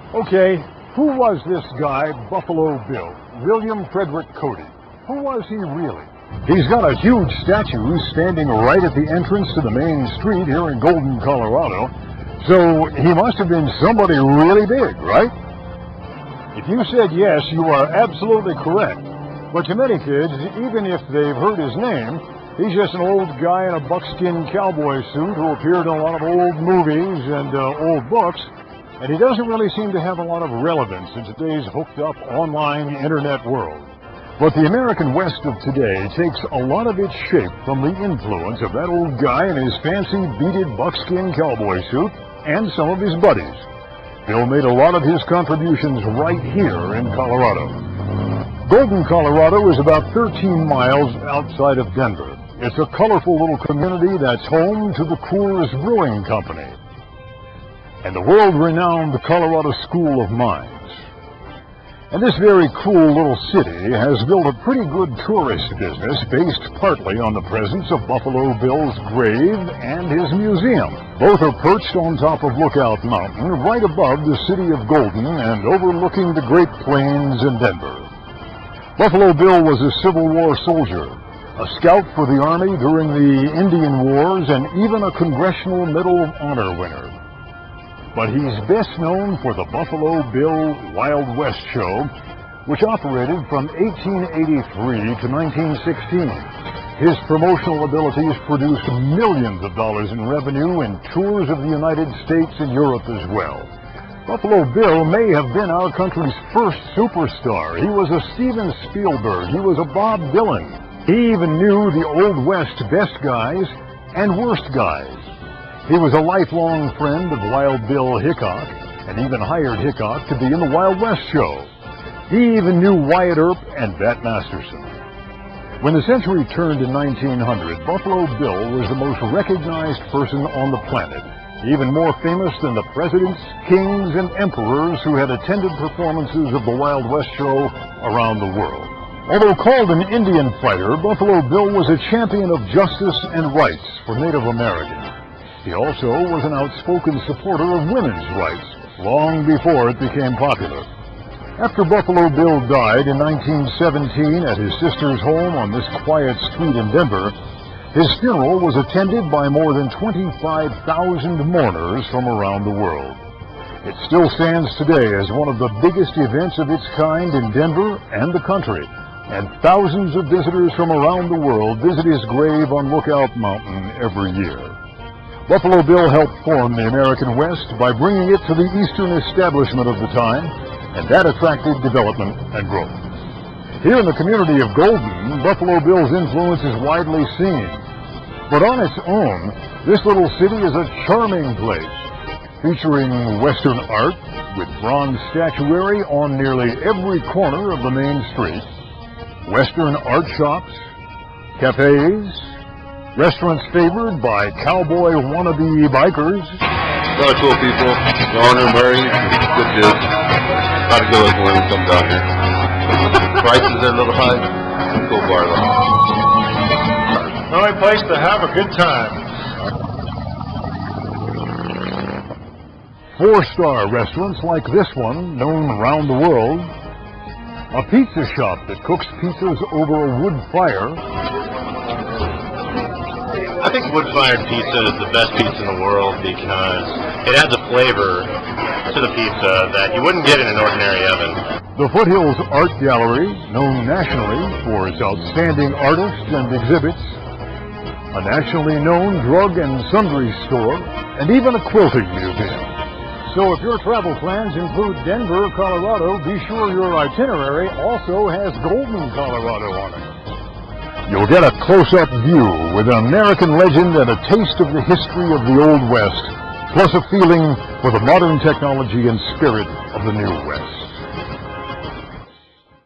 Okay, who was this guy, Buffalo Bill? William Frederick Cody. Who was he really? He's got a huge statue standing right at the entrance to the main street here in Golden, Colorado. So he must have been somebody really big, right? If you said yes, you are absolutely correct. But to many kids, even if they've heard his name, he's just an old guy in a buckskin cowboy suit who appeared in a lot of old movies and old books. And he doesn't really seem to have a lot of relevance in today's hooked-up online internet world. But the American West of today takes a lot of its shape from the influence of that old guy in his fancy beaded buckskin cowboy suit and some of his buddies. Bill made a lot of his contributions right here in Colorado. Golden, Colorado is about 13 miles outside of Denver. It's a colorful little community that's home to the Coors Brewing Company and the world-renowned Colorado School of Mines. And this very cool little city has built a pretty good tourist business based partly on the presence of Buffalo Bill's grave and his museum. Both are perched on top of Lookout Mountain, right above the city of Golden and overlooking the Great Plains in Denver. Buffalo Bill was a Civil War soldier, a scout for the Army during the Indian Wars, and even a Congressional Medal of Honor winner. But he's best known for the Buffalo Bill Wild West Show, which operated from 1883 to 1916. His promotional abilities produced millions of dollars in revenue and tours of the United States and Europe as well. Buffalo Bill may have been our country's first superstar. He was a Steven Spielberg. He was a Bob Dylan. He even knew the Old West best guys and worst guys. He was a lifelong friend of Wild Bill Hickok, and even hired Hickok to be in the Wild West show. He even knew Wyatt Earp and Bat Masterson. When the century turned in 1900, Buffalo Bill was the most recognized person on the planet, even more famous than the presidents, kings, and emperors who had attended performances of the Wild West show around the world. Although called an Indian fighter, Buffalo Bill was a champion of justice and rights for Native Americans. He also was an outspoken supporter of women's rights, long before it became popular. After Buffalo Bill died in 1917 at his sister's home on this quiet street in Denver, his funeral was attended by more than 25,000 mourners from around the world. It still stands today as one of the biggest events of its kind in Denver and the country, and thousands of visitors from around the world visit his grave on Lookout Mountain every year. Buffalo Bill helped form the American West by bringing it to the eastern establishment of the time, and that attracted development and growth. Here in the community of Golden, Buffalo Bill's influence is widely seen. But on its own, this little city is a charming place, featuring Western art with bronze statuary on nearly every corner of the main street, Western art shops, cafes, restaurants favored by cowboy wannabe bikers. A lot of cool people. Garner, Murray, good dudes. Got to go with when we come down here. Prices are a little high. Cool bar though. The only place to have a good time. 4-star restaurants like this one, known around the world. A pizza shop that cooks pizzas over a wood fire. I think wood-fired pizza is the best pizza in the world because it adds a flavor to the pizza that you wouldn't get in an ordinary oven. The Foothills Art Gallery, known nationally for its outstanding artists and exhibits, a nationally known drug and sundry store, and even a quilting museum. So if your travel plans include Denver, Colorado, be sure your itinerary also has Golden, Colorado on it. You'll get a close-up view with an American legend and a taste of the history of the Old West, plus a feeling for the modern technology and spirit of the New West.